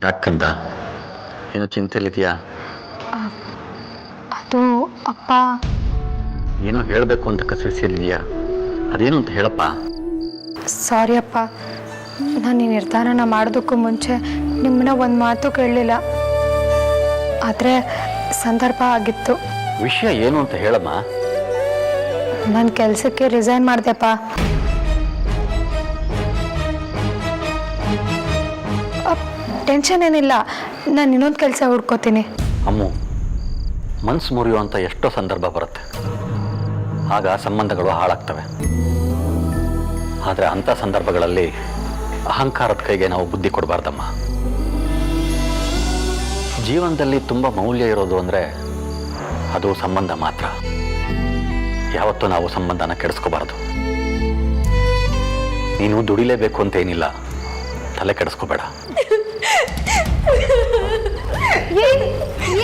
ಯಾಕಂದ ಏನೋ ಚಿಂತೆಲಿದೆಯಾ? ಅದು ಅಪ್ಪ. ಏನೋ ಹೇಳಬೇಕು ಅಂತ ಕಸಿಸಿದೆಯಾ? ಅದೇನು ಅಂತ ಹೇಳಪ್ಪ. ಸಾರಿ ಅಪ್ಪ, ನಾನು ಈ ನಿರ್ಧಾರನ ಮಾಡೋದಕ್ಕೂ ಮುಂಚೆ ನಿಮ್ಮನ್ನ ಒಂದು ಮಾತು ಕೇಳಲಿಲ್ಲ. ಆದರೆ ಸಂದರ್ಭ ಆಗಿತ್ತು. ವಿಷಯ ಏನು ಅಂತ ಹೇಳಮ್ಮ. ನನ್ನ ಕೆಲಸಕ್ಕೆ ರಿಸೈನ್ ಮಾಡಿದೆಪ್ಪ. ಟೆನ್ಷನ್ ಏನಿಲ್ಲ, ನಾನು ಇನ್ನೊಂದು ಕೆಲಸ ಹುಡ್ಕೋತೀನಿ. ಅಮ್ಮು, ಮನ್ಸು ಮುರಿಯುವಂಥ ಎಷ್ಟೋ ಸಂದರ್ಭ ಬರುತ್ತೆ, ಆಗ ಸಂಬಂಧಗಳು ಹಾಳಾಗ್ತವೆ. ಆದರೆ ಅಂಥ ಸಂದರ್ಭಗಳಲ್ಲಿ ಅಹಂಕಾರದ ಕೈಗೆ ನಾವು ಬುದ್ಧಿ ಕೊಡಬಾರ್ದಮ್ಮ. ಜೀವನದಲ್ಲಿ ತುಂಬ ಮೌಲ್ಯ ಇರೋದು ಅಂದರೆ ಅದು ಸಂಬಂಧ ಮಾತ್ರ. ಯಾವತ್ತೂ ನಾವು ಸಂಬಂಧನ ಕೆಡಿಸ್ಕೋಬಾರ್ದು. ನೀನು ದುಡಿಲೇಬೇಕು ಅಂತ ಏನಿಲ್ಲ, ತಲೆ ಕೆಡಿಸ್ಕೋಬೇಡ.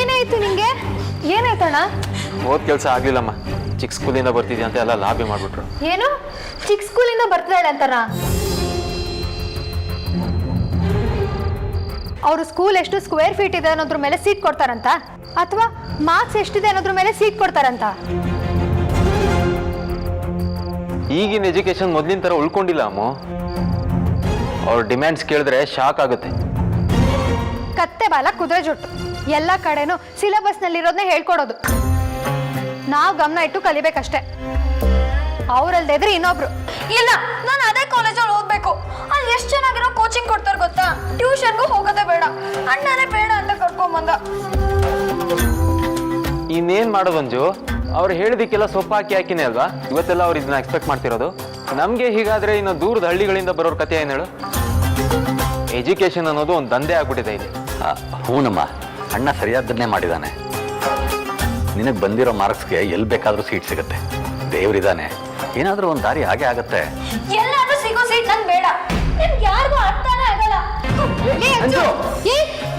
ಏನಾಯ್ತು ನಿಂಗೆ? ಏನಾಯ್ತಣ್ಣ? ಓದ್ ಕೆಲಸ ಆಗ್ಲಿಲ್ಲಮ್ಮ. ಚಿಕ್ಕ ಸ್ಕೂಲಿಂದ ಬರ್ತಿದ್ಯಾ ಅಂತ ಎಲ್ಲ ಲಾಬಿ ಮಾಡ್ಬಿಟ್ರು. ಏನು ಚಿಕ್ಕ ಸ್ಕೂಲಿಂದ ಬರ್ತಿದ್ದಾಳೆ ಅಂತಾರ? ಅವರು ಸ್ಕೂಲ್ ಎಷ್ಟು ಸ್ಕ್ವೇರ್ ಫೀಟ್ ಇದೆ ಅನ್ನೋದ್ರ ಮೇಲೆ ಸೀಟ್ ಕೊಡ್ತಾರಂತ, ಅಥವಾ ಮಾರ್ಕ್ಸ್ ಎಷ್ಟಿದೆ ಅನ್ನೋದ್ರ ಮೇಲೆ ಸೀಟ್ ಕೊಡ್ತಾರಂತ? ಈಗಿನ ಎಜುಕೇಶನ್ ಮೊದ್ಲಿನ ತರ ಉಳ್ಕೊಂಡಿಲ್ಲ ಅಮ್ಮ. ಅವ್ರ ಡಿಮ್ಯಾಂಡ್ಸ್ ಕೇಳಿದ್ರೆ ಶಾಕ್ ಆಗುತ್ತೆ. ಕತ್ತೆ ಬಾಲ ಕುದುರೆ ಜುಟ್ಟು ಎಲ್ಲ ಕಡೆನೂ ಸಿಲೆಬಸ್ನಲ್ಲಿರೋದನ್ನೇ ಹೇಳ್ಕೊಡೋದು. ನಾವು ಗಮನ ಇಟ್ಟು ಕಲಿಬೇಕಷ್ಟೆ. ಅವ್ರಲ್ದೇ ಇದ್ರೆ ಇನ್ನೊಬ್ರು. ಇಲ್ಲ, ನಾನು ಅದೇ ಕಾಲೇಜಲ್ಲಿ ಓದ್ಬೇಕು. ಅಲ್ಲಿ ಎಷ್ಟು ಚೆನ್ನಾಗಿರೋ ಕೋಚಿಂಗ್ ಕೊಡ್ತಾರೆ ಗೊತ್ತಾ? ಟ್ಯೂಷನ್ಗೂ ಹೋಗೋದೇ ಬೇಡ, ಅಣ್ಣನೇ ಬೇಡ ಅಂತ ಕರ್ಕೊಂಬಂದ. ಇನ್ನೇನ್ ಮಾಡೋದು ಅಂಜು? ಅವ್ರು ಹೇಳಿದಕ್ಕೆಲ್ಲ ಸೊಪ್ಪು ಹಾಕಿನೇ ಅಲ್ವಾ ಇವತ್ತೆಲ್ಲ ಅವ್ರು ಇದನ್ನ ಎಕ್ಸ್ಪೆಕ್ಟ್ ಮಾಡ್ತಿರೋದು. ನಮ್ಗೆ ಹೀಗಾದ್ರೆ ಇನ್ನು ದೂರದ ಹಳ್ಳಿಗಳಿಂದ ಬರೋರ್ ಕಥೆ ಏನ್ ಹೇಳು? ಎಜುಕೇಶನ್ ಅನ್ನೋದು ಒಂದು ದಂಧೆ ಆಗ್ಬಿಟ್ಟಿದೆ ಇಲ್ಲಿ. ಹೂನಮ್ಮ, ಅಣ್ಣ ಸರಿಯಾದ್ದನ್ನೇ ಮಾಡಿದ್ದಾನೆ. ನಿನಗೆ ಬಂದಿರೋ ಮಾರ್ಕ್ಸ್ಗೆ ಎಲ್ಲಿ ಬೇಕಾದರೂ ಸೀಟ್ ಸಿಗುತ್ತೆ. ದೇವ್ರಿದ್ದಾನೆ, ಏನಾದರೂ ಒಂದು ದಾರಿ ಹಾಗೆ ಆಗತ್ತೆ. ಎಲ್ಲಾದ್ರೂ ಸಿಗೋ ಸೀಟ್ ನಂಗೆ ಬೇಡ. ನಿಮ್ಗೆ ಯಾರಿಗೂ ಅರ್ಥನೇ ಆಗಲ್ಲ.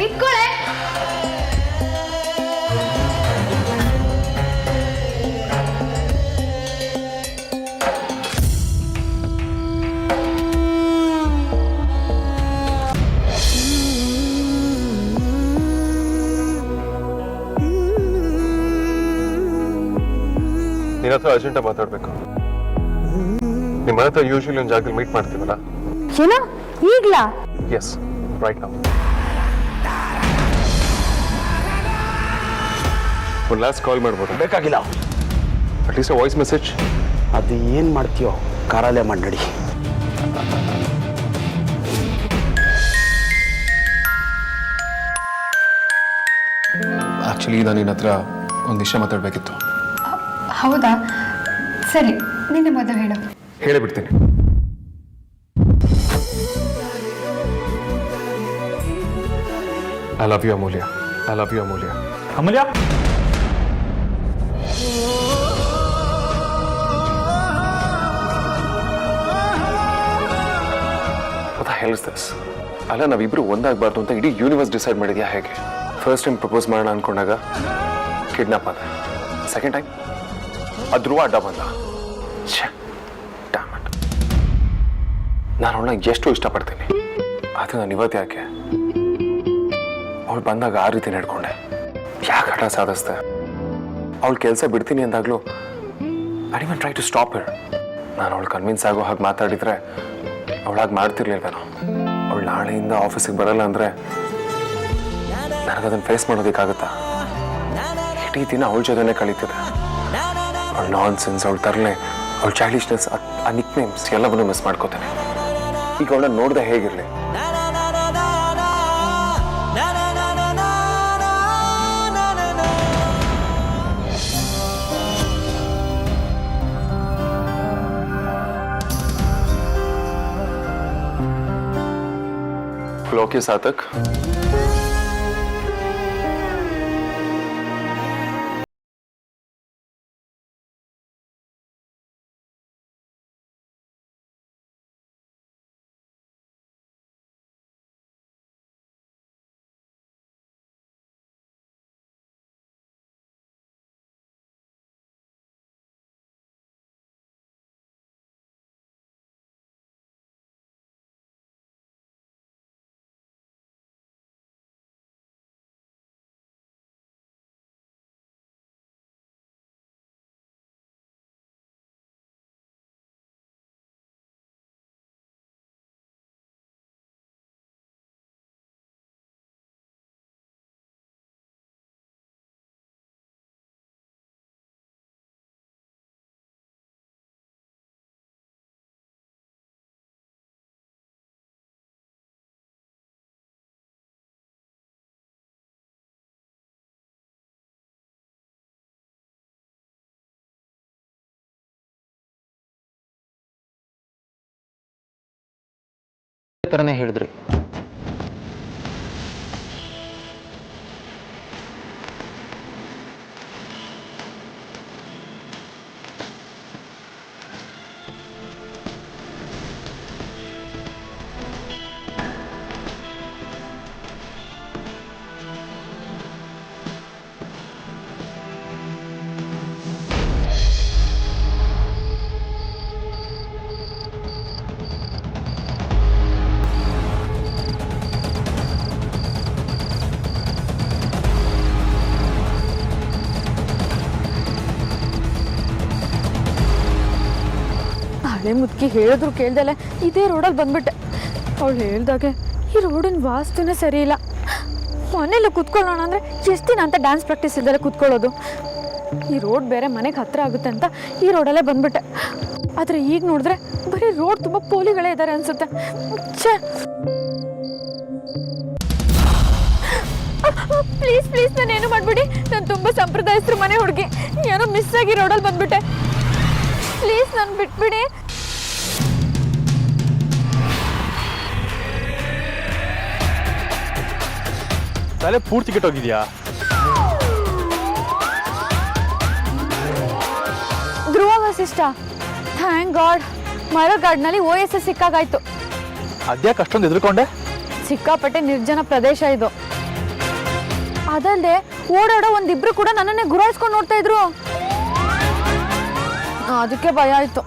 ಬಿಟ್ಕೊಳೆ. ನಿನ್ನ ಹತ್ರ ಅರ್ಜೆಂಟಾಗಿ ಮಾತಾಡ್ಬೇಕು. ನಿಮ್ಮ ಹತ್ರ ಯೂಶಲಿ ಒಂದು ಜಾಗದಲ್ಲಿ ಮೀಟ್ ಮಾಡ್ತೀವಲ್ಲ? ಏನೋ ಈಗ್ಲಾ? Yes, right now. ಒಂದು ಲಾಸ್ಟ್ ಕಾಲ್ ಮಾಡ್ಬೋದು? ಬೇಕಾಗಿಲ್ಲ. At least voice message. ಅದು ಏನು ಮಾಡ್ತೀಯೋ ಕಾರಲ್ಲೇ ಮಾಡಿ ನಡಿ. ಆ್ಯಕ್ಚುಲಿ ನಾನು ನಿನ್ನ ಹತ್ರ ಒಂದು ವಿಷಯ ಮಾತಾಡಬೇಕಿತ್ತು. ಹೌದಾ? ಸರಿ, ನಿನ್ನೆ ಮೊದಲು ಹೇಳು. ಹೇಳಿಬಿಡ್ತೀನಿ. I love you Amulya. I love you Amulya. Amulya, What the hell is this? ಅಲ್ಲ, ನಾವಿಬ್ರು ಒಂದಾಗಬಾರ್ದು ಅಂತ ಇಡೀ ಯೂನಿವರ್ಸ್ ಡಿಸೈಡ್ ಮಾಡಿದ್ಯಾ ಹೇಗೆ? ಫಸ್ಟ್ ಟೈಮ್ ಪ್ರಪೋಸ್ ಮಾಡೋಣ ಅನ್ಕೊಂಡಾಗ ಕಿಡ್ನಾಪ್ ಆದ. ಸೆಕೆಂಡ್ ಟೈಮ್ ಅದ್ರೂ ಅಡ್ಡ ಬಂದ. ನಾನು ಅವಳನ್ನ ಎಷ್ಟು ಇಷ್ಟಪಡ್ತೀನಿ. ಆದರೆ ನಾನು ಇವತ್ತು ಯಾಕೆ ಅವಳು ಬಂದಾಗ ಆ ರೀತಿ ನಡ್ಕೊಂಡೆ? ಯಾಕೆ ಹಠ ಸಾಧಿಸ್ದೆ? ಅವಳು ಕೆಲಸ ಬಿಡ್ತೀನಿ ಅಂದಾಗಲೂ I didn't try to stop her. ನಾನು ಅವಳು ಕನ್ವಿನ್ಸ್ ಆಗೋ ಹಾಗೆ ಮಾತಾಡಿದರೆ ಅವಳಾಗಿ ಮಾಡ್ತಿರ್ಲಿಲ್ವೇನೋ. ಅವಳು ನಾಳೆಯಿಂದ ಆಫೀಸಿಗೆ ಬರಲ್ಲ ಅಂದರೆ ನನಗದನ್ನು ಫೇಸ್ ಮಾಡೋದಕ್ಕಾಗುತ್ತಾ? ಇಡೀ ದಿನ ಅವಳ ಜೊತೆನೇ ಕಳೀತಿದೆ. ಅವಳು ನಾನ್ ಸೆನ್ಸ್, ಅವಳು ತರಲೆ, ಅವಳ ಚೈಲ್ಡಿಶ್ನೆಸ್, ಆ ನಿಕ್ ನೇಮ್ಸ್ ಎಲ್ಲವನ್ನೂ ಮಿಸ್ ಮಾಡ್ಕೋತಾನೆ. ಈಗ ಅವಳನ್ನ ನೋಡ್ದೆ ಹೇಗಿರಲಿ? ಓಕೆ ಸಾತಕ್. ಥರನೇ ಹೇಳಿದ್ರಿ. ಹಳೆ ಮುದುಕಿ ಹೇಳಿದ್ರು ಕೇಳ್ದಲೆ ಇದೇ ರೋಡಲ್ಲಿ ಬಂದ್ಬಿಟ್ಟೆ. ಅವಳು ಹೇಳ್ದಾಗೆ ಈ ರೋಡಿನ ವಾಸ್ತುನೇ ಸರಿ ಇಲ್ಲ. ಮನೇಲಿ ಕೂತ್ಕೊಳ್ಳೋಣ ಅಂದರೆ ಎಷ್ಟು ದಿನ ಅಂತ ಡ್ಯಾನ್ಸ್ ಪ್ರಾಕ್ಟೀಸ್ ಇಲ್ದಲೆ ಕೂತ್ಕೊಳ್ಳೋದು. ಈ ರೋಡ್ ಬೇರೆ ಮನೆಗೆ ಹತ್ತಿರ ಆಗುತ್ತೆ ಅಂತ ಈ ರೋಡಲ್ಲೇ ಬಂದ್ಬಿಟ್ಟೆ. ಆದರೆ ಈಗ ನೋಡಿದ್ರೆ ಬರೀ ರೋಡ್ ತುಂಬ ಪೋಲಿಗಳೇ ಇದ್ದಾರೆ ಅನ್ಸುತ್ತೆ. ಪ್ಲೀಸ್ ಪ್ಲೀಸ್ ನಾನೇನು ಮಾಡಿಬಿಡಿ. ನಾನು ತುಂಬ ಸಂಪ್ರದಾಯಸ್ಥರು ಮನೆ ಹುಡುಗಿ. ಏನೋ ಮಿಸ್ ಆಗಿ ರೋಡಲ್ಲಿ ಬಂದ್ಬಿಟ್ಟೆ. ಪ್ಲೀಸ್ ನಾನು ಬಿಟ್ಬಿಡಿ. ತಲೆ ಪೂರ್ತಿ ಕೆಟ್ಟೋಗಿದ್ಯಾ? ಧ್ರುವ ವಸಿಷ್ಠ, ಥ್ಯಾಂಕ್ ಗಾಡ್ ಮರಗಾಡ್ನಲ್ಲಿ OSS ಸಿಕ್ಕಾಗಾಯ್ತು. ಅದ್ಯಾಕೆ ಅಷ್ಟೊಂದು ಎದುರ್ಕೊಂಡೆ? ಸಿಕ್ಕಾಪಟ್ಟೆ ನಿರ್ಜನ ಪ್ರದೇಶ ಇದು. ಅದಲ್ಲದೆ ಓಡಾಡೋ ಒಂದಿಬ್ರು ಕೂಡ ನನ್ನನ್ನೇ ಗುರಾಯಿಸ್ಕೊಂಡು ನೋಡ್ತಾ ಇದ್ರು. ಅದಕ್ಕೆ ಭಯ ಆಯ್ತು.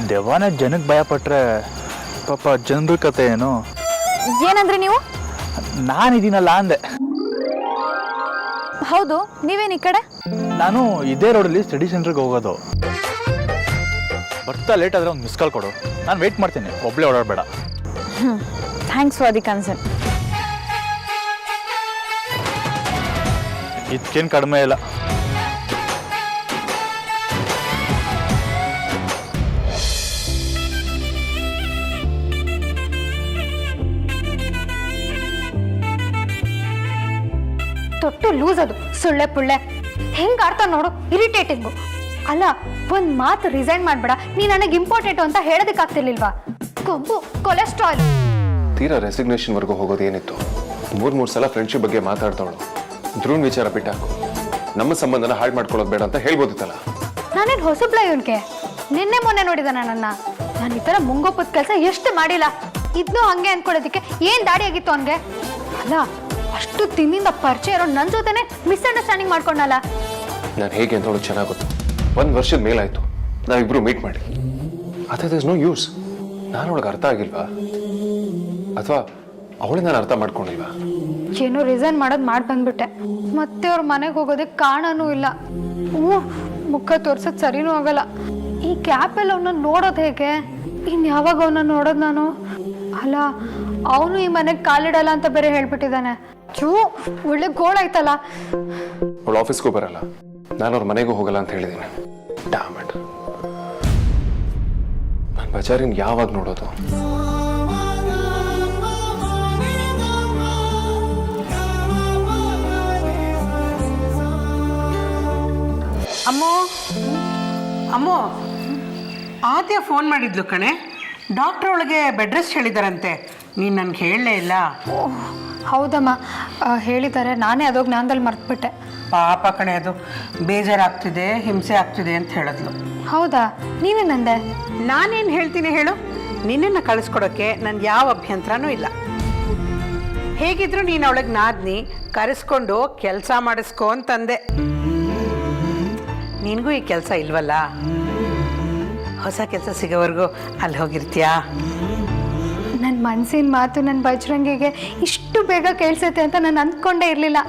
ದೆವ್ವನೇ ಜನಕ್ಕೆ ಭಯ ಪಟ್ರೆ ಪಾಪ ಜನರ ಕತೆ ಏನು? ಏನಂದ್ರಿ ನೀವು? ನಾನಿದ್ದೀನಲ್ಲ ಅಂದೆ. ಹೌದು, ನೀವೇನು ಈ ಕಡೆ? ನಾನು ಇದೇ ರೋಡಲ್ಲಿ ಸ್ಟಡಿ ಸೆಂಟ್ರಿಗೆ ಹೋಗೋದು. ಬರ್ತಾ ಲೇಟ್ ಆದರೆ ಒಂದು ಮಿಸ್ ಕಾಲ್ ಕೊಡು, ನಾನು ವೆಯ್ಟ್ ಮಾಡ್ತೀನಿ. ಒಬ್ಬಳೇ ಓಡಾಡಬೇಡ. Thanks for the concern. ಇದಕ್ಕೇನು ಕಡಿಮೆ ಇಲ್ಲ. ತೊಟ್ಟು ಲೂಸ್ ಅದು ಸುಳ್ಳೆ ಪುಳ್ಳೆ. ಹೆಂಗ್ ಆಡ್ತಾ ನೋಡು, ಇರಿಟೇಟಿಂಗು. ಅಲ್ಲ, ಒಂದ್ ಮಾತು ರಿಸೈನ್ ಮಾಡ್ಬೇಡ, ನೀ ನನಗೆ ಇಂಪಾರ್ಟೆಂಟ್ ಅಂತ ಹೇಳೋದಕ್ಕಾಗ್ತಿರ್ಲಿಲ್ವಾ? ಕೊಬ್ಬು, ಕೊಲೆಸ್ಟ್ರಾಲ್. ತೀರಾ ರೆಸಿಗ್ನೇಷನ್ವರೆಗೂ ಹೋಗೋದು ಏನಿತ್ತು? ಮೂರು ಸಲ ಫ್ರೆಂಡ್ಶಿಪ್ ಬಗ್ಗೆ ಮಾತಾಡ್ತಾವಳು. ಧ್ರುವನ್ ವಿಚಾರ ಬಿಟ್ಟಾಕು. ನಮ್ಮ ಸಂಬಂಧನ ಹಾಳು ಮಾಡ್ಕೊಳ್ಳೋದು ಬೇಡ ಅಂತ ಹೇಳ್ಬೋದಿತ್ತಲ್ಲ. ನಾನೇನು ಹೊಸಬ್ಳ ಇವನ್ಗೆ? ನಿನ್ನೆ ಮೊನ್ನೆ ನೋಡಿದ ನನ್ನ. ನಾನು ಈ ಥರ ಮುಂಗೋಪದ ಕೆಲಸ ಎಷ್ಟು ಮಾಡಿಲ್ಲ. ಇದನ್ನೂ ಹಂಗೆ ಅನ್ಕೊಳ್ಳೋದಕ್ಕೆ ಏನು ದಾಡಿ ಆಗಿತ್ತು ಅವನಿಗೆ? ಅಲ್ಲ, ಅಷ್ಟು ದಿನದಿಂದ ಪರಿಚಯ ಇರೋ ನನ್ನ ಜೊತೆನೆ ಮಿಸ್ಅಂಡರ್ಸ್ಟ್ಯಾಂಡಿಂಗ್ ಮಾಡ್ಕೊಂಡಲ್ಲ. ನಾನು ಹೇಗೆ ಅಂತ ಅವಳು ಚೆನ್ನಾಗಿ ಗೊತ್ತು. 1 ವರ್ಷದ ಮೇಲಾಯ್ತು ನಾವಿಬ್ರು ಮೀಟ್ ಮಾಡಿ. ಆದರೆ ನೋ ಯೂಸ್. ನಾನು ಅವಳಿಗೆ ಅರ್ಥ ಆಗಿಲ್ವಾ, ಅಥವಾ ಅವಳೇ ನಾನು ಅರ್ಥ ಮಾಡ್ಕೊಂಡಿಲ್ವಾ? ಏನೋ ರಿಸೈನ್ ಮಾಡೋದು ಮಾಡಿ ಬಂದ್ಬಿಟ್ಟೆ. ಮತ್ತೆ ಅವ್ರ ಮನೆಗೆ ಹೋಗೋದಕ್ಕೆ ಕಾರಣನೂ ಇಲ್ಲ. ಮುಖ ತೋರ್ಸೋದು ಸರಿನೂ ಆಗಲ್ಲ. ಈ ಕ್ಯಾಪಲ್ಲಿ ಅವನ್ನ ನೋಡೋದು ಹೇಗೆ? ಇನ್ಯಾವಾಗ ಅವನ್ನ ನೋಡೋದು ನಾನು? ಅಲ್ಲ, ಅವನು ಈ ಮನೆಗೆ ಕಾಲಿಡಲ್ಲ ಅಂತ ಬೇರೆ ಹೇಳ್ಬಿಟ್ಟಿದ್ದಾನೆ. ಒಳ್ಳೆ ಗೋಳಾಯ್ತಲ್ಲ. ಅವಳು ಆಫೀಸ್ಗೂ ಬರಲ್ಲ, ನಾನು ಅವ್ರ ಮನೆಗೂ ಹೋಗಲ್ಲ ಅಂತ ಹೇಳಿದ್ದೀನಿ. ಡ್ಯಾಮೆಟ್, ನಾನು ಬಜಾರಿನ ಯಾವಾಗ ನೋಡೋದು? ಅಮ್ಮೋ ಅಮ್ಮೋ, ಆದ್ಯ ಫೋನ್ ಮಾಡಿದ್ಲು ಕಣೆ. ಡಾಕ್ಟ್ರ್ ಒಳಗೆ ಬೆಡ್ ರೆಸ್ಟ್ ಹೇಳಿದಾರಂತೆ. ನೀನು ನನಗೆ ಹೇಳಲೇ ಇಲ್ಲ. ಹೌದಮ್ಮ, ಹೇಳಿದ್ದಾರೆ. ನಾನೇ ಅದೋ ಜ್ಞಾನದಲ್ಲಿ ಮರ್ತ್ಬಿಟ್ಟೆ. ಪಾಪ ಕಣೆ, ಅದು ಬೇಜಾರಾಗ್ತಿದೆ, ಹಿಂಸೆ ಆಗ್ತಿದೆ ಅಂತ ಹೇಳಿದ್ಲು. ಹೌದಾ? ನೀವೇನಂದೆ? ನಾನೇನು ಹೇಳ್ತೀನಿ ಹೇಳು? ನಿನ್ನನ್ನು ಕಳಿಸ್ಕೊಡೋಕ್ಕೆ ನನಗೆ ಯಾವ ಅಭ್ಯಂತರನೂ ಇಲ್ಲ. ಹೇಗಿದ್ರು ನೀನು ಅವಳಿಗೆ ನಾದ್ನಿ ಕರೆಸ್ಕೊಂಡು ಕೆಲಸ ಮಾಡಿಸ್ಕೊ ಅಂತಂದೆ. ನಿನಗೂ ಈ ಕೆಲಸ ಇಲ್ವಲ್ಲ, ಹೊಸ ಕೆಲಸ ಸಿಗೋವರೆಗೂ ಅಲ್ಲಿ ಹೋಗಿರ್ತೀಯಾ? ನನ್ನ ಮನಸ್ಸಿನ ಮಾತು ನನ್ನ ಬಜರಂಗಿಗೆ ಇಷ್ಟು ಬೇಗ ಕೇಳಿಸುತ್ತೆ ಅಂತ ನಾನು ಅಂದ್ಕೊಂಡೇ ಇರಲಿಲ್ಲ.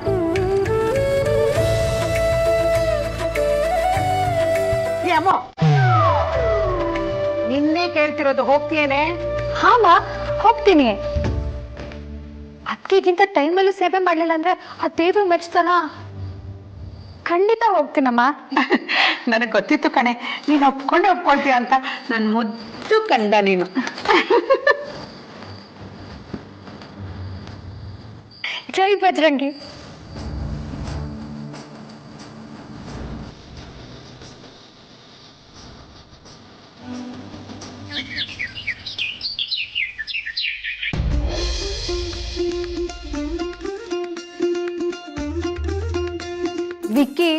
ಅಮ್ಮೋ, ನಿನ್ನೆ ಕೇಳ್ತಿರೋದು, ಹೋಗ್ತೀಯೇನೆ? ಹಾಮ, ಹೋಗ್ತೀನಿ. ಅತ್ತಿಗಿಂತ ಟೈಮಲ್ಲೂ ಸೇವೆ ಮಾಡಲಿಲ್ಲ ಅಂದ್ರೆ ಆ ದೇವ್ರು ಮೆಚ್ತಾನ? ಖಂಡಿತ ಹೋಗ್ತೀನಮ್ಮ. ನನಗೆ ಗೊತ್ತಿತ್ತು ಕಣೆ, ನೀನು ಒಪ್ಕೊಳ್ತೀಯ ಅಂತ. ನನ್ನ ಮುದ್ದು ಕಂಡ ನೀನು. ಜೈ ಬಜರಂಗಿ. ವಿಕ್ಕಿ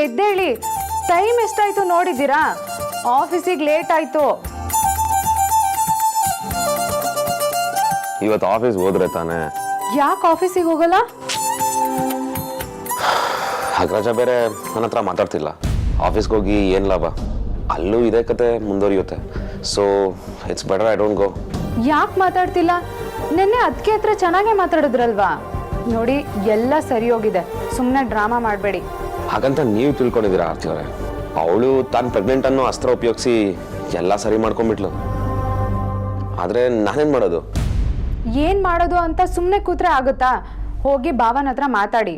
ಎದ್ದೇಳಿ, ಟೈಮ್ ಎಷ್ಟಾಯ್ತು ನೋಡಿದ್ದೀರಾ? ಆಫೀಸಿಗೆ ಲೇಟ್ ಆಯ್ತು. ಇವತ್ತು ಆಫೀಸ್ ಹೋದ್ರೆ ತಾನೇ. ಯಾಕೆ ಆಫೀಸಿಗೆ ಹೋಗಲ್ಲ? ಅಗ್ರಜ ಬೇರೆ ನನ್ನ ಹತ್ರ ಮಾತಾಡ್ತಿಲ್ಲ. ಆಫೀಸ್ಗೆ ಹೋಗಿ ಏನು ಲಾಭ? ಅಲ್ಲೂ ಇದೇ ಕತೆ ಮುಂದುವರಿಯುತ್ತೆ. So it's better I don't go. ಯಾಕೆ ಮಾತಾಡ್ತಿಲ್ಲ? ನಿನ್ನೆ ಅದಕ್ಕೆ ಹತ್ರ ಚೆನ್ನಾಗೇ ಮಾತಾಡಿದ್ರಲ್ವಾ? ನೋಡಿ, ಎಲ್ಲ ಸರಿ ಹೋಗಿದೆ, ಸುಮ್ಮನೆ ಡ್ರಾಮಾ ಮಾಡಬೇಡಿ. ಹಾಗಂತ ನೀವು ತಿಳ್ಕೊಂಡಿದ್ದೀರಾ ಆರ್ತಿ ಅವರೇ? ಅವಳು ತಾನು ಪ್ರೆಗ್ನೆಂಟ್ ಅನ್ನೋ ಅಸ್ತ್ರ ಉಪಯೋಗಿಸಿ ಎಲ್ಲ ಸರಿ ಮಾಡ್ಕೊಂಡ್ಬಿಟ್ಲು. ಆದರೆ ನಾನೇನು ಮಾಡೋದು? ಏನು ಮಾಡೋದು ಅಂತ ಸುಮ್ಮನೆ ಕೂತ್ರೆ ಆಗುತ್ತಾ? ಹೋಗಿ ಭಾವನ ಹತ್ರ ಮಾತಾಡಿ.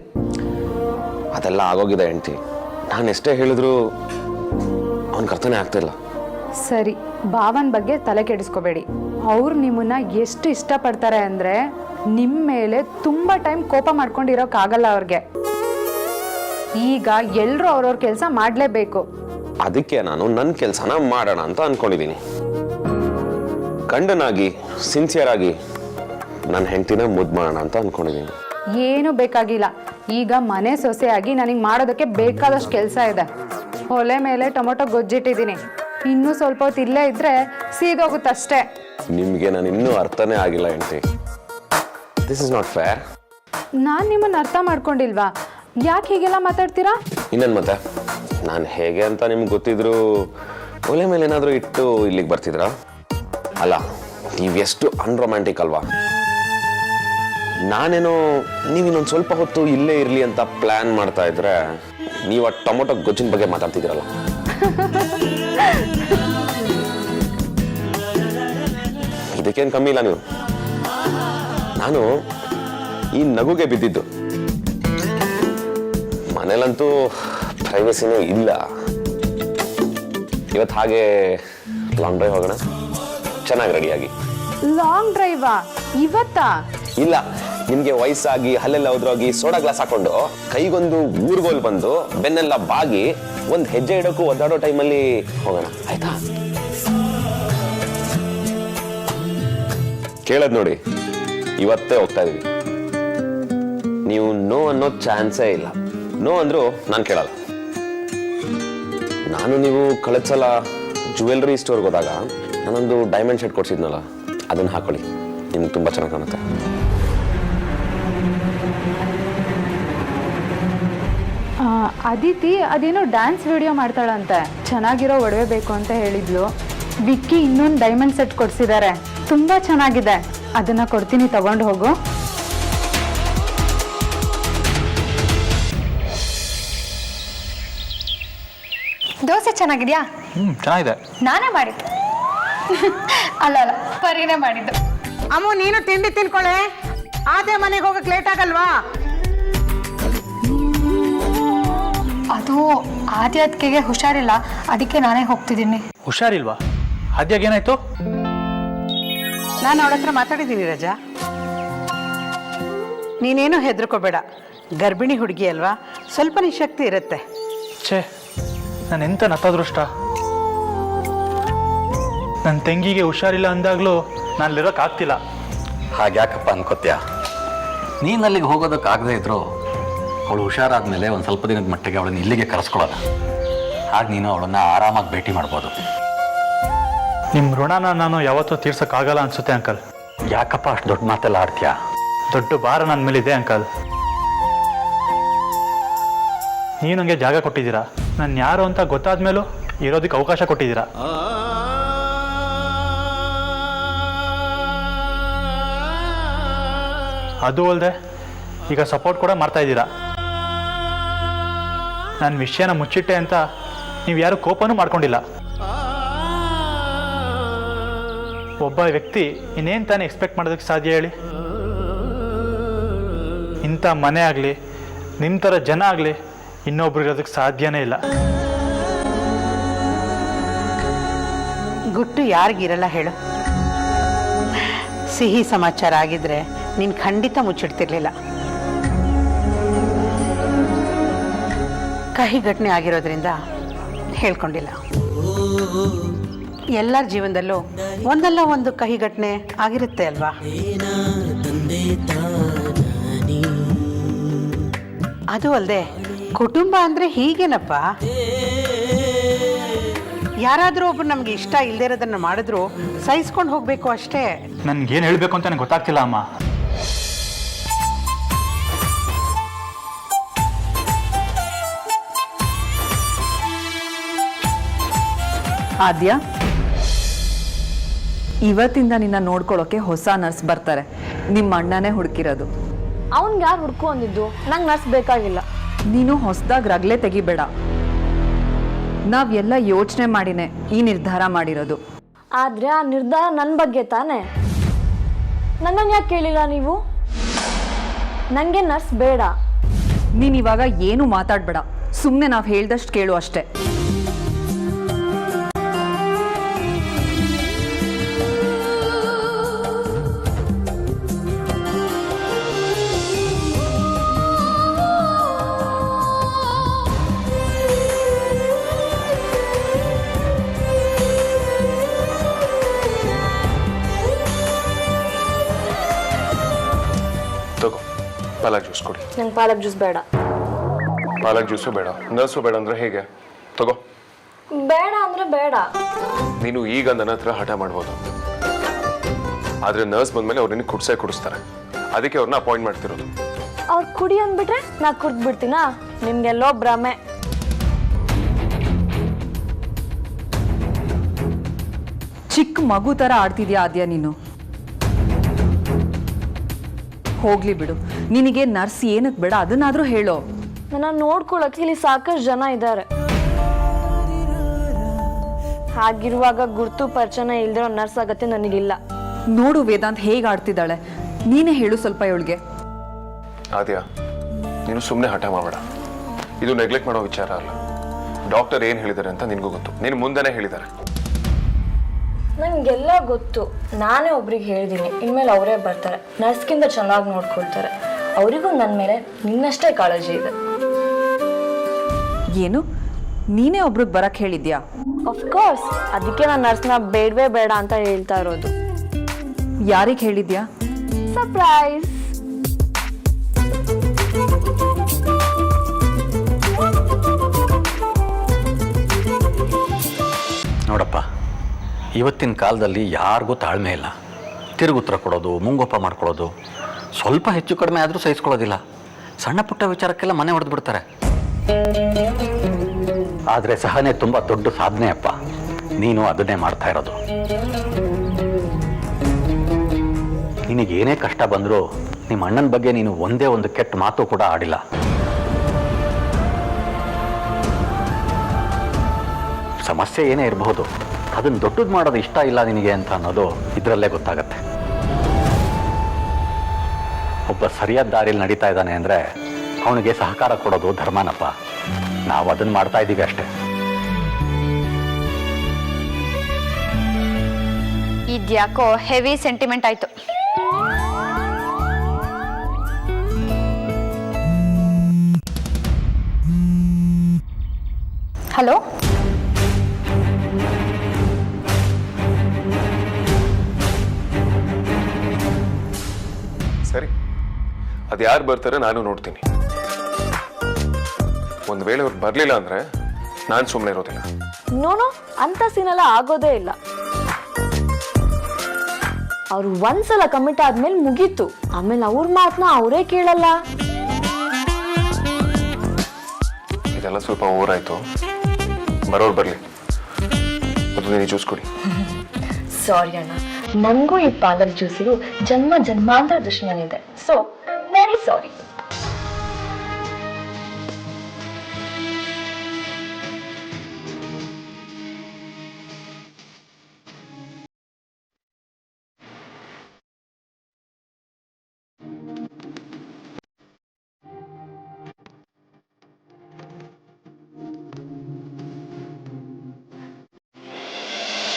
ಅದೆಲ್ಲ ಆಗೋಗಿದೆ ಹೆಂಡ್ತಿ. ನಾನು ಎಷ್ಟೇ ಹೇಳಿದ್ರು ಅವನಿಗೆ ಅರ್ಥನೇ ಆಗ್ತಿಲ್ಲ. ಸರಿ, ಭಾವನ ಬಗ್ಗೆ ತಲೆ ಕೆಡಿಸ್ಕೋಬೇಡಿ. ಅವ್ರು ನಿಮ್ಮನ್ನ ಎಷ್ಟು ಇಷ್ಟಪಡ್ತಾರೆ ಅಂದರೆ ನಿಮ್ಮ ಮೇಲೆ ತುಂಬ ಟೈಮ್ ಕೋಪ ಮಾಡ್ಕೊಂಡಿರೋಕ್ಕಾಗಲ್ಲ ಅವ್ರಿಗೆ. ಈಗ ಎಲ್ಲರೂ ಅವ್ರವ್ರ ಕೆಲಸ ಮಾಡಲೇಬೇಕು. ಅದಕ್ಕೆ ನಾನು ನನ್ನ ಕೆಲಸನ ಮಾಡೋಣ ಅಂತ ಅನ್ಕೊಂಡಿದ್ದೀನಿ. ಗಂಡನಾಗಿ ಸಿನ್ಸಿಯರ್ ಆಗಿ ನನ್ನ ಹೆಂಡತಿನ ಮುದ್ದು ಮಾಡೋಣ ಅಂತ ಅನ್ಕೊಂಡಿದ್ದೀನಿ. ಏನು ಬೇಕಾಗಿಲ್ಲ. ಈಗ ಮನೆ ಸೊಸೆಯಾಗಿ ನನಗೆ ಮಾಡೋದಕ್ಕೆ ಬೇಕಾದಷ್ಟು ಕೆಲಸ ಇದೆ. ಒಲೆ ಮೇಲೆ ಟೊಮೊಟೊ ಗೊಜ್ಜಿಟ್ಟಿದ್ದೀನಿ. ಇನ್ನೂ ಸ್ವಲ್ಪ ಹೊತ್ತು ಇಲ್ಲೇ ಇದ್ರೆ ಸೀದೋಗುತ್ತಷ್ಟೇ. ನಿಮಗೆ ನಾನು ಇನ್ನೂ ಅರ್ಥನೇ ಆಗಿಲ್ಲ ಹೆಂಡತಿ. This is not fair. ನಾನು ನಿಮ್ಮನ್ನು ಅರ್ಥ ಮಾಡ್ಕೊಂಡಿಲ್ವಾ? ಯಾಕೆ ಹೀಗೆಲ್ಲ ಮಾತಾಡ್ತೀರಾ? ಇನ್ನೇನು ಮತ್ತೆ, ನಾನು ಹೇಗೆ ಅಂತ ನಿಮ್ಗೆ ಗೊತ್ತಿದ್ರು ಒಲೆ ಮೇಲೆ ಏನಾದರೂ ಇಟ್ಟು ಇಲ್ಲಿಗೆ ಬರ್ತಿದ್ರಾ? ಅಲ್ಲ, ನೀವೆಷ್ಟು ಅನ್ರೊಮ್ಯಾಂಟಿಕ್ ಅಲ್ವಾ? ನಾನೇನೋ ನೀವು ಇನ್ನೊಂದು ಸ್ವಲ್ಪ ಹೊತ್ತು ಇಲ್ಲೇ ಇರಲಿ ಅಂತ ಪ್ಲ್ಯಾನ್ ಮಾಡ್ತಾ ಇದ್ರೆ ನೀವು ಆ ಟೊಮೊಟೊ ಗೊಜ್ಜಿನ ಬಗ್ಗೆ ಮಾತಾಡ್ತಿದ್ದೀರಲ್ಲ. ಇದಕ್ಕೇನು ಕಮ್ಮಿ ಇಲ್ಲ ನೀವು. ನಾನು ಈ ನಗುಗೆ ಬಿದ್ದಿದ್ದು. ಮನೇಲಂತೂ ಪ್ರೈವಸಿನೇ ಇಲ್ಲ. ಇವತ್ತು ಹಾಗೆ ಲಾಂಗ್ ಡ್ರೈವ್ ಹೋಗೋಣ, ಚೆನ್ನಾಗಿ ರೆಡಿಯಾಗಿ. ಲಾಂಗ್ ಡ್ರೈವಾ ಇವತ್ತಾ? ಇಲ್ಲ, ನಿಮ್ಗೆ ವಯಸ್ಸಾಗಿ ಹಲ್ಲೆಲ್ಲ ಉದ್ರೋಗಿ ಸೋಡಾ ಗ್ಲಾಸ್ ಹಾಕೊಂಡು ಕೈಗೊಂದು ಊರ್ಗೋಲ್ ಬಂದು ಬೆನ್ನೆಲ್ಲ ಬಾಗಿ ಒಂದು ಹೆಜ್ಜೆ ಇಡೋಕ್ಕೂ ಒದ್ದಾಡೋ ಟೈಮಲ್ಲಿ ಹೋಗೋಣ, ಆಯ್ತಾ? ಕೇಳದ್ ನೋಡಿ, ಇವತ್ತೇ ಹೋಗ್ತಾ ಇದೀವಿ. ನೀವು ನೋ ಅನ್ನೋ ಚಾನ್ಸೇ ಇಲ್ಲ. ನೋ ಅಂದ್ರು ನಾನು ಕೇಳಲ್ಲ. ನಾನು ನೀವು ಕಳೆದ ಸಲ ಜುವೆಲ್ರಿ ಸ್ಟೋರ್ಗೆ ಹೋದಾಗ ನಾನೊಂದು ಡೈಮಂಡ್ ಶೆಟ್ ಕೊಡ್ಸಿದ್ನಲ್ಲ, ಅದನ್ನ ಹಾಕೊಳ್ಳಿ, ನಿಮ್ಗೆ ತುಂಬಾ ಚೆನ್ನಾಗಿ ಕಾಣುತ್ತೆ. ಅದಿತಿ ಅದೇನೋ ಡ್ಯಾನ್ಸ್ ವಿಡಿಯೋ ಮಾಡ್ತಾಳಂತೆ, ಚೆನ್ನಾಗಿರೋ ಒಡವೆ ಬೇಕು ಅಂತ ಹೇಳಿದ್ಲು. ವಿಕ್ಕಿ ಇನ್ನೊಂದು ಡೈಮಂಡ್ ಸೆಟ್ ಕೊಡ್ಸಿದ್ದಾರೆ, ತುಂಬಾ ಚೆನ್ನಾಗಿದೆ. ಅದನ್ನ ಕೊಡ್ತೀನಿ, ತಗೊಂಡು ಹೋಗು. ದೋಸೆ ಚೆನ್ನಾಗಿದ್ಯಾ? ಚೆನ್ನಾಗಿದೆ. ನಾನೇ ಮಾಡಿದ್ದು. ಅಲ್ಲ ಅಲ್ಲ, ಪರಿನೇ ಮಾಡಿದ್ದು. ಅಮ್ಮ, ನೀನು ತಿಂಡಿ ತಿನ್ಕೊಳ್ಳೆ. ಆದೇ ಮನೆಗೆ ಹೋಗಕ್ಕೆ ಲೇಟ್ ಆಗಲ್ವಾ? ಅದು ಆದ್ಯತ್ಕೆಗೆ ಹುಷಾರಿಲ್ಲ, ಅದಕ್ಕೆ ನಾನೇ ಹೋಗ್ತಿದ್ದೀನಿ. ಹುಷಾರಿಲ್ವಾ? ಆದ್ಯಾಗೇನಾಯ್ತು? ನಾನು ಅವಳ ಹತ್ರ ಮಾತಾಡಿದ್ದೀನಿ ರಜಾ. ನೀನೇನು ಹೆದರ್ಕೋಬೇಡ, ಗರ್ಭಿಣಿ ಹುಡುಗಿ ಅಲ್ವಾ, ಸ್ವಲ್ಪ ನಿಶಕ್ತಿ ಇರುತ್ತೆ. ಛೇ, ನಾನು ಎಂತ ನತದೃಷ್ಟ. ನನ್ನ ತಂಗಿಗೆ ಹುಷಾರಿಲ್ಲ ಅಂದಾಗಲೂ ನಾನು ಅಲ್ಲಿರೋಕ್ಕಾಗ್ತಿಲ್ಲ. ಹಾಗ್ಯಾಕಪ್ಪ ಅನ್ಕೋತ್ಯಾ? ನೀನು ಅಲ್ಲಿಗೆ ಹೋಗೋದಕ್ಕಾಗದೇ ಇದ್ರು ಅವಳು ಹುಷಾರಾದ್ಮೇಲೆ ಒಂದು ಸ್ವಲ್ಪ ದಿನದ ಮಟ್ಟಿಗೆ ಅವಳನ್ನ ಇಲ್ಲಿಗೆ ಕರೆಸ್ಕೊಳ್ಳೋಣ. ಹಾಗೆ ನೀನು ಅವಳನ್ನು ಆರಾಮಾಗಿ ಭೇಟಿ ಮಾಡ್ಬೋದು. ನಿಮ್ಮ ಋಣನ ನಾನು ಯಾವತ್ತೂ ತೀರ್ಸೋಕ್ಕಾಗಲ್ಲ ಅನ್ಸುತ್ತೆ ಅಂಕಲ್. ಯಾಕಪ್ಪ ಅಷ್ಟು ದೊಡ್ಡ ಮಾತೆಲ್ಲ ಆಡ್ತೀಯಾ? ದೊಡ್ಡ ಭಾರ ನನ್ನ ಮೇಲಿದೆ ಅಂಕಲ್. ನೀವು ನನಗೆ ಜಾಗ ಕೊಟ್ಟಿದ್ದೀರಾ, ನಾನು ಯಾರು ಅಂತ ಗೊತ್ತಾದ ಮೇಲೂ ಇರೋದಕ್ಕೆ ಅವಕಾಶ ಕೊಟ್ಟಿದ್ದೀರಾ. ಅದು ಅಲ್ಲದೆ ಈಗ ಸಪೋರ್ಟ್ ಕೂಡ ಮಾಡ್ತಾ ಇದ್ದೀರಾ. ನನ್ನ ವಿಷಯನ ಮುಚ್ಚಿಟ್ಟೆ ಅಂತ ನೀವು ಯಾರು ಕೋಪನೂ ಮಾಡ್ಕೊಂಡಿಲ್ಲ. ಒಬ್ಬ ವ್ಯಕ್ತಿ ಇನ್ನೇನು ತಾನೇ ಎಕ್ಸ್ಪೆಕ್ಟ್ ಮಾಡೋದಕ್ಕೆ ಸಾಧ್ಯ ಹೇಳಿ? ಇಂಥ ಮನೆ ಆಗಲಿ, ನಿಮ್ಮ ಥರ ಜನ ಆಗಲಿ ಇನ್ನೊಬ್ರು ಇರೋದಕ್ಕೆ ಸಾಧ್ಯನೇ ಇಲ್ಲ. ಗುಟ್ಟು ಯಾರಿಗಿರಲ್ಲ ಹೇಳು? ಸಿಹಿ ಸಮಾಚಾರ ಆಗಿದ್ರೆ ನೀನು ಖಂಡಿತ ಮುಚ್ಚಿಡ್ತಿರ್ಲಿಲ್ಲ. ಕಹಿ ಘಟನೆ ಆಗಿರೋದ್ರಿಂದ ಹೇಳ್ಕೊಂಡಿಲ್ಲ. ಎಲ್ಲರ ಜೀವನದಲ್ಲೂ ಒಂದಲ್ಲ ಒಂದು ಕಹಿ ಘಟನೆ ಆಗಿರುತ್ತೆ ಅಲ್ವಾ? ಅದು ಅಲ್ಲದೆ ಕುಟುಂಬ ಅಂದರೆ ಹೀಗೇನಪ್ಪ. ಯಾರಾದರೂ ಒಬ್ರು ನಮಗೆ ಇಷ್ಟ ಇಲ್ಲದೇ ಇರೋದನ್ನು ಮಾಡಿದ್ರು ಸಹಿಸ್ಕೊಂಡು ಹೋಗಬೇಕು ಅಷ್ಟೇ. ನನ್ಗೇನು ಹೇಳಬೇಕು ಅಂತ ನನಗೆ ಗೊತ್ತಾಗ್ತಿಲ್ಲ ಅಮ್ಮ. ಆದ್ಯ, ಇವತ್ತಿಂದ ನಿನ್ನ ನೋಡ್ಕೊಳ್ಳೋಕೆ ಹೊಸ ನರ್ಸ್ ಬರ್ತಾರೆ. ನಿಮ್ಮ ಅಣ್ಣನೇ ಹುಡುಕಿರೋದು. ಅವ್ನ್ಗೆ ಯಾರು ಹುಡ್ಕೊ ಅಂದಿದ್ದು? ನಂಗೆ ನರ್ಸ್ ಬೇಕಾಗಿಲ್ಲ. ನೀನು ಹೊಸದಾಗಿ ರಗ್ಲೆ ತೆಗಿಬೇಡ. ನಾವೆಲ್ಲ ಯೋಚನೆ ಮಾಡಿನೇ ಈ ನಿರ್ಧಾರ ಮಾಡಿರೋದು. ಆದ್ರೆ ಆ ನಿರ್ಧಾರ ನನ್ನ ಬಗ್ಗೆ ತಾನೇ. ನನ್ನನ್ನು ಯಾಕೆ ಕೇಳಿಲ್ಲ ನೀವು? ನನಗೆ ನರ್ಸ್ ಬೇಡ. ನೀನ್ ಇವಾಗ ಏನು ಮಾತಾಡ್ಬೇಡ. ಸುಮ್ಮನೆ ನಾವು ಹೇಳ್ದಷ್ಟು ಕೇಳು ಅಷ್ಟೇ. ತಗೋ, ಪಾಲಕ್ ಜ್ಯೂಸ್ ಕೊಡಿ. ನಂಗೆ ಪಾಲಕ್ ಜ್ಯೂಸ್ ಬೇಡ. ಪಾಲಕ್ ಜ್ಯೂಸು ಬೇಡ, ನರ್ಸು ಬೇಡ ಅಂದ್ರೆ ಹೇಗೆ? ತಗೋ. ಬೇಡ ಅಂದ್ರೆ ಬೇಡ. ನೀನು ಈಗ ನನ್ನ ಹತ್ರ ಹಠ ಮಾಡ್ಬೋದು, ಆದ್ರೆ ನರ್ಸ್ ಬಂದ್ಮೇಲೆ ಅವ್ರನ್ನ ಕುಡಿಸ್ತಾರೆ. ಅದಕ್ಕೆ ಅವ್ರನ್ನ ಅಪಾಯಿಂಟ್ ಮಾಡ್ತಿರೋದು. ಅವ್ರು ಕುಡಿ ಅಂದ್ಬಿಟ್ರೆ ನಾ ಕುಡ್ದು ಬಿಡ್ತೀನಾ? ನಿಮ್ಗೆಲ್ಲೋ ಭ್ರಮೆ. ಚಿಕ್ಕ ಮಗು ತರ ಆಡ್ತಿದ್ಯಾ ಆದ್ಯ ನೀನು? ಹೋಗ್ಲಿ ಬಿಡು. ನಿನಗೆ ನರ್ಸ್ ಏನಕ್ಕೆ ಬೇಡ ಅದನ್ನಾದ್ರೂ ಹೇಳೋ. ನನ್ನ ನೋಡ್ಕೊಳಕ್ಕೆ ಇಲ್ಲಿ ಸಾಕಷ್ಟು ಜನ ಇದ್ದಾರೆ. ಹಾಗಿರುವಾಗ ಗುರ್ತು ಪರಿಚಯ ಇಲ್ದಿರೋ ನರ್ಸ್ ಆಗತ್ತೆ ನನಗಿಲ್ಲ. ನೋಡು ವೇದಾಂತ್ ಹೇಗೆ ಆಡ್ತಿದ್ದಾಳೆ. ನೀನೇ ಹೇಳು ಸ್ವಲ್ಪ ಇವಳಿಗೆ. ಆದ್ಯಾ, ನೀನು ಸುಮ್ಮನೆ ಹಠ ಮಾಡಬೇಡ. ಇದು ನೆಗ್ಲೆಕ್ಟ್ ಮಾಡೋ ವಿಚಾರ ಅಲ್ಲ. ಡಾಕ್ಟರ್ ಏನು ಹೇಳಿದ್ದಾರೆ ಅಂತ ನಿನಗೂ ಗೊತ್ತು. ನೀನು ಮುಂದೆನೇ ಹೇಳಿದ್ದಾರೆ. ನನಗೆಲ್ಲ ಗೊತ್ತು. ನಾನೇ ಒಬ್ರಿಗೆ ಹೇಳಿದ್ದೀನಿ, ಇನ್ಮೇಲೆ ಅವರೇ ಬರ್ತಾರೆ. ನರ್ಸ್ಗಿಂತ ಚೆನ್ನಾಗಿ ನೋಡ್ಕೊಳ್ತಾರೆ. ಅವರಿಗೂ ನನ್ನ ಮೇಲೆ ನಿನ್ನಷ್ಟೇ ಕಾಳಜಿ ಇದೆ. ಏನು, ನೀನೇ ಒಬ್ರಿಗೆ ಬರಕ್ಕೆ ಹೇಳಿದ್ಯಾ? ಅಫ್ಕೋರ್ಸ್, ಅದಕ್ಕೆ ನಾನು ನರ್ಸ್ನ ಬೇಡವೇ ಬೇಡ ಅಂತ ಹೇಳ್ತಾ ಇರೋದು. ಯಾರಿಗೆ ಹೇಳಿದ್ಯಾ? ಸರ್ಪ್ರೈಸ್. ನೋಡಪ್ಪ, ಇವತ್ತಿನ ಕಾಲದಲ್ಲಿ ಯಾರಿಗೂ ತಾಳ್ಮೆ ಇಲ್ಲ. ತಿರುಗುತ್ತರ ಕೊಡೋದು, ಮುಂಗೋಪ ಮಾಡ್ಕೊಳ್ಳೋದು, ಸ್ವಲ್ಪ ಹೆಚ್ಚು ಕಡಿಮೆ ಆದರೂ ಸಹಿಸ್ಕೊಳ್ಳೋದಿಲ್ಲ. ಸಣ್ಣ ಪುಟ್ಟ ವಿಚಾರಕ್ಕೆಲ್ಲ ಮನೆ ಹೊಡೆದು ಬಿಡ್ತಾರೆ. ಆದರೆ ಸಹನೆ ತುಂಬ ದೊಡ್ಡ ಸಾಧನೆ ಅಪ್ಪ. ನೀನು ಅದನ್ನೇ ಮಾಡ್ತಾ ಇರೋದು. ನಿನಗೇನೇ ಕಷ್ಟ ಬಂದರೂ ನಿಮ್ಮ ಅಣ್ಣನ ಬಗ್ಗೆ ನೀನು ಒಂದೇ ಒಂದು ಕೆಟ್ಟ ಮಾತು ಕೂಡ ಆಡಿಲ್ಲ. ಸಮಸ್ಯೆ ಏನೇ ಇರಬಹುದು, ಅದನ್ನು ದೊಡ್ಡದು ಮಾಡೋದು ಇಷ್ಟ ಇಲ್ಲ ನಿನಗೆ ಅಂತ ಅನ್ನೋದು ಇದರಲ್ಲೇ ಗೊತ್ತಾಗತ್ತೆ. ಒಬ್ಬ ಸರಿಯಾದ ದಾರಿಯಲ್ಲಿ ನಡೀತಾ ಇದ್ದಾನೆ ಅಂದರೆ ಅವನಿಗೆ ಸಹಕಾರ ಕೊಡೋದು ಧರ್ಮನಪ್ಪ. ನಾವು ಅದನ್ನು ಮಾಡ್ತಾ ಇದ್ದೀವಿ ಅಷ್ಟೇ. ಇದ್ಯಾಕೋ ಹೆವಿ ಸೆಂಟಿಮೆಂಟ್ ಆಯ್ತು. ಹಲೋ, ಸರಿ, ಅದು ಯಾರು ಬರ್ತಾರೆ ನಾನು ನೋಡ್ತೀನಿ. ಒಂದು ವೇಳೆ ಅವ್ರು ಬರಲಿಲ್ಲ ಅಂದ್ರೆ ನಾನು ಸುಮ್ಮನೆ ಇರೋದಿಲ್ಲ. ನೋನೋ, ಅಂತ ಸೀನೆಲ್ಲ ಆಗೋದೇ ಇಲ್ಲ. ಅವ್ರು ಒಂದ್ಸಲ ಕಮಿಟ್ ಆದ್ಮೇಲೆ ಮುಗೀತು. ಆಮೇಲೆ ಅವ್ರ ಮಾತನ್ನ ಅವರೇ ಕೇಳಲ್ಲ. ಇದೆಲ್ಲ ಸ್ವಲ್ಪ ಓವರ್ ಆಯ್ತು. ಬರೋರು ಬರಲಿ, ಅದು ನೀನು ಜ್ಯೂಸ್ ಕೊಡಿ. ಸಾರಿ ಅಣ್ಣ, ನನಗೂ ಈ ಪಾಲಕ್ ಜ್ಯೂಸಿಗೂ ಜನ್ಮಾಂತರ ದುಶ್ಮನ್ ಇದೆ. So very sorry.